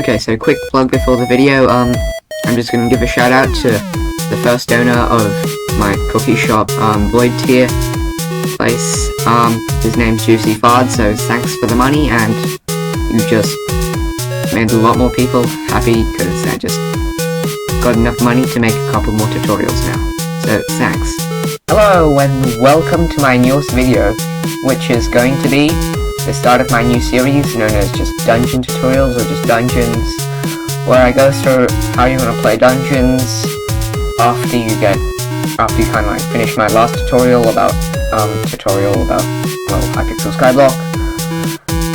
Okay, so quick plug before the video. I'm just gonna give a shout out to the first owner of my cookie shop, Void Tier place. His name's Juicy Fard, so thanks for the money, and you just made a lot more people happy because I just got enough money to make a couple more tutorials now. So thanks. Hello and welcome to my newest video, which is going to be the start of my new series known as just dungeon tutorials or just dungeons, where I go through how you want to play dungeons after you kind of like finish my last tutorial about HYPIXEL SKYBLOck.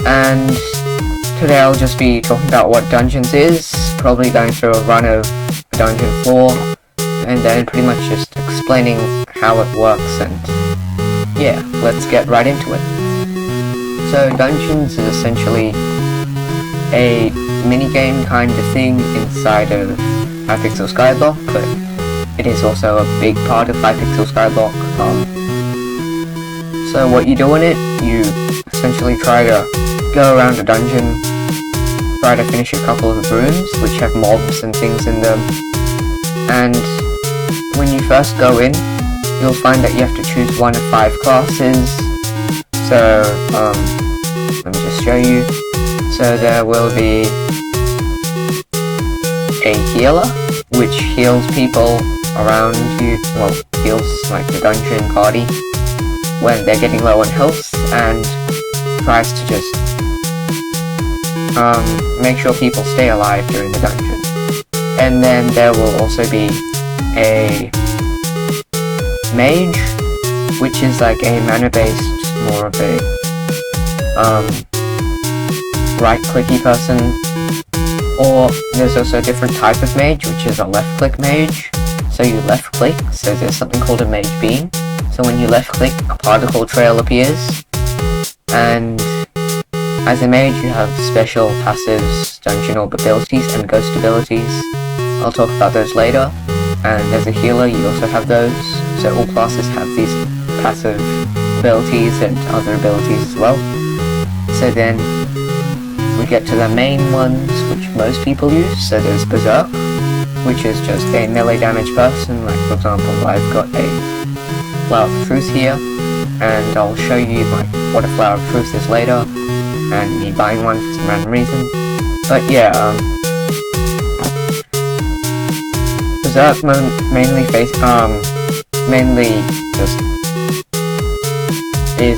And today I'll just be talking about what dungeons is, probably going through a run of a dungeon floor, and then pretty much just explaining how it works, and yeah, let's get right into it. So dungeons is essentially a minigame kind of thing inside of HYPIXEL SKYBLOck, but it is also a big part of HYPIXEL SKYBLOck. So what you do in it, you essentially try to go around a dungeon, try to finish a couple of rooms which have mobs and things in them, and when you first go in, you'll find that you have to choose one of 5 classes. So, let me just show you. So there will be a healer, which heals people around you, well, heals like the dungeon party when they're getting low on health, and tries to just make sure people stay alive during the dungeon. And then there will also be a mage, which is like a mana-based, more of a right-clicky person. Or there's also a different type of mage, which is a left-click mage. So you left-click, so there's something called a mage beam. So when you left-click, a particle trail appears, and as a mage you have special passives, dungeon orb abilities, and ghost abilities. I'll talk about those later. And as a healer you also have those, so all classes have these passive abilities and other abilities as well. So then we get to the main ones which most people use. So there's Berserk, which is just a melee damage person. Like for example, I've got a Flower of Truth here, and I'll show you like what a Flower of Truth is later, and me buying one for some random reason. But yeah, Berserk mainly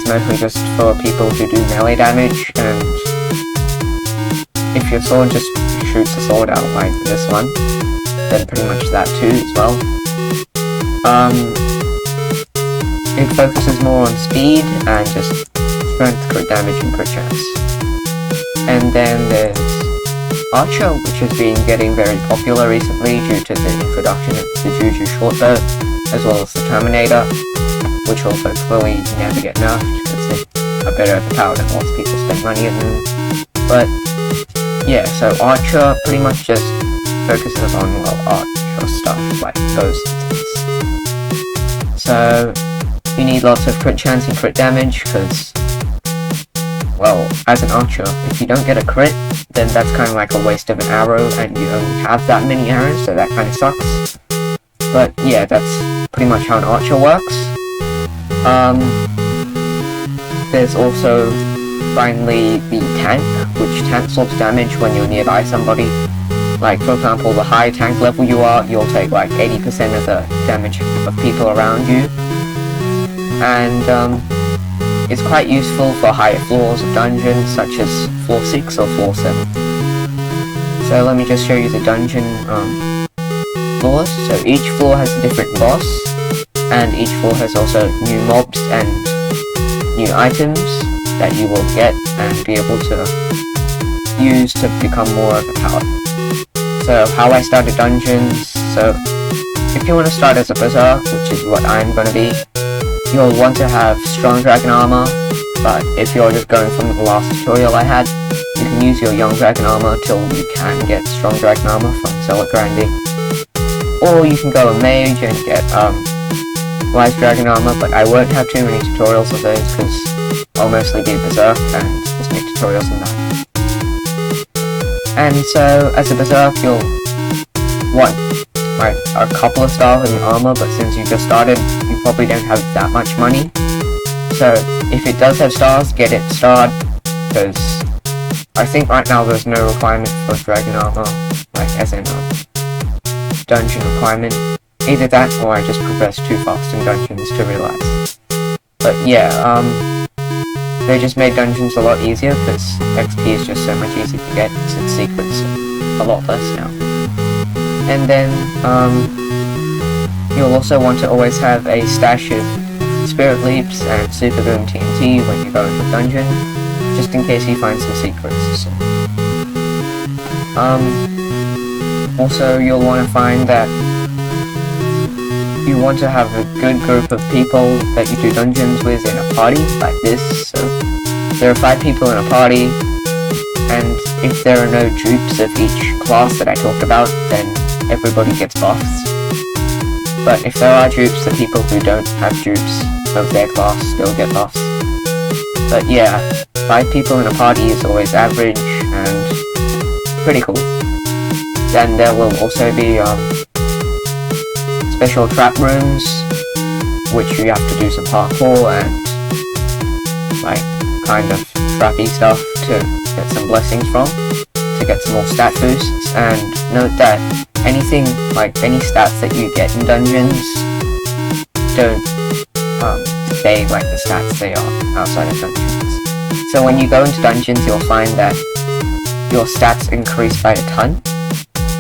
mostly just for people who do melee damage, and if your sword just shoots a sword out like this one, then pretty much that too as well. It focuses more on speed and just strength, crit damage, and crit chance. And then there's Archer, which has been getting very popular recently due to the introduction of the Juju shortbow, as well as the Terminator, which also clearly never get nerfed because they are better overpowered and lots of people spend money on them. But yeah, so Archer pretty much just focuses on, well, Archer stuff like those things. So you need lots of crit chance and crit damage because, well, as an archer, if you don't get a crit, then that's kind of like a waste of an arrow, and you only have that many arrows, so that kind of sucks. But yeah, that's pretty much how an archer works. There's also finally the tank, which tanks lots of damage when you're nearby somebody. Like for example, the higher tank level you are, you'll take like 80% of the damage of people around you. And it's quite useful for higher floors of dungeons, such as floor 6 or floor 7. So let me just show you the dungeon floors. So each floor has a different boss, and each floor has also new mobs and new items that you will get and be able to use to become more overpowered. So how I started dungeons, so if you want to start as a Berserk, which is what I'm going to be, you'll want to have strong dragon armor, but if you're just going from the last tutorial I had, you can use your young dragon armor till you can get strong dragon armor from Zealot grinding. Or you can go a mage and get wise dragon armor, but I won't have too many tutorials of those because I'll mostly be Berserk and just make tutorials on that. And so, as a Berserk, you'll want like a couple of stars in your armor, but since you just started, you probably don't have that much money. So, if it does have stars, get it starred, because I think right now there's no requirement for dragon armor, like as in a dungeon requirement. Either that, or I just progressed too fast in dungeons to realize. But yeah, they just made dungeons a lot easier, because XP is just so much easier to get, since secrets are a lot less now. And then, you'll also want to always have a stash of Spirit Leaps and Super Boom TNT when you go into a dungeon, just in case you find some secrets. So. Also, you'll want to find that you want to have a good group of people that you do dungeons with in a party, like this. So, there are 5 people in a party, and if there are no dupes of each class that I talked about, then everybody gets buffs. But if there are dupes, the people who don't have dupes of their class still get buffs. But yeah, 5 people in a party is always average, and pretty cool. Then there will also be special trap rooms, which you have to do some parkour and like kind of trappy stuff to get some blessings from, to get some more stat boosts. And note that anything, like any stats that you get in dungeons, don't stay like the stats they are outside of dungeons. So when you go into dungeons, you'll find that your stats increase by a ton,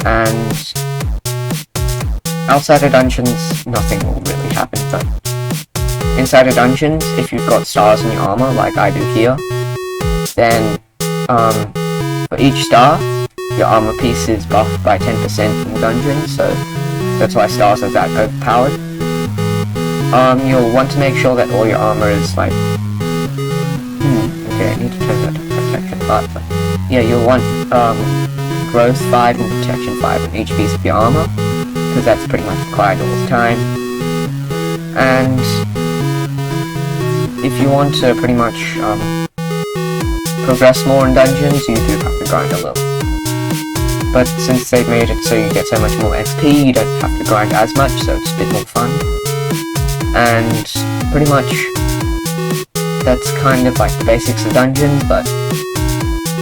and outside of dungeons, nothing will really happen. But inside of dungeons, if you've got stars in your armor, like I do here, then for each star, your armor piece is buffed by 10% in the dungeon, so that's why stars are that overpowered. You'll want to make sure that all your armor is like... okay, I need to turn that to protection 5, but yeah, you'll want growth 5 and protection 5 on each piece of your armor, because that's pretty much required all the time. And if you want to pretty much progress more in dungeons, you do have to grind a little. But since they've made it so you get so much more XP, you don't have to grind as much, so it's a bit more fun. And pretty much that's kind of like the basics of dungeons, but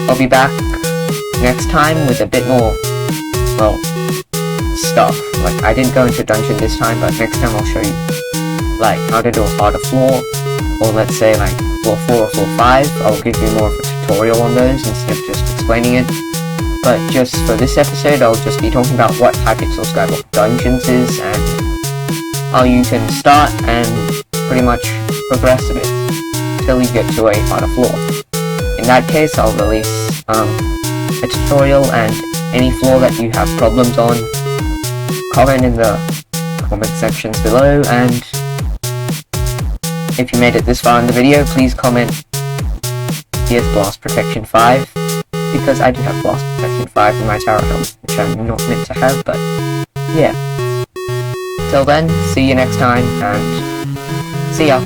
I'll be back next time with a bit more, well, stuff. Like, I didn't go into dungeon this time, but next time I'll show you like how to do a harder floor, or let's say like floor 4 or floor 5. I'll give you more of a tutorial on those instead of just explaining it. But just for this episode, I'll just be talking about what HYPIXEL SKYBLOCK Dungeons is, and how you can start and pretty much progress a bit till you get to a harder floor. In that case, I'll release a tutorial, and any floor that you have problems on, comment in the comment sections below. And if you made it this far in the video, please comment, here's Blast Protection 5, because I do have Blast Protection 5 in my tower health, which I'm not meant to have, but yeah. Till then, see you next time, and see ya!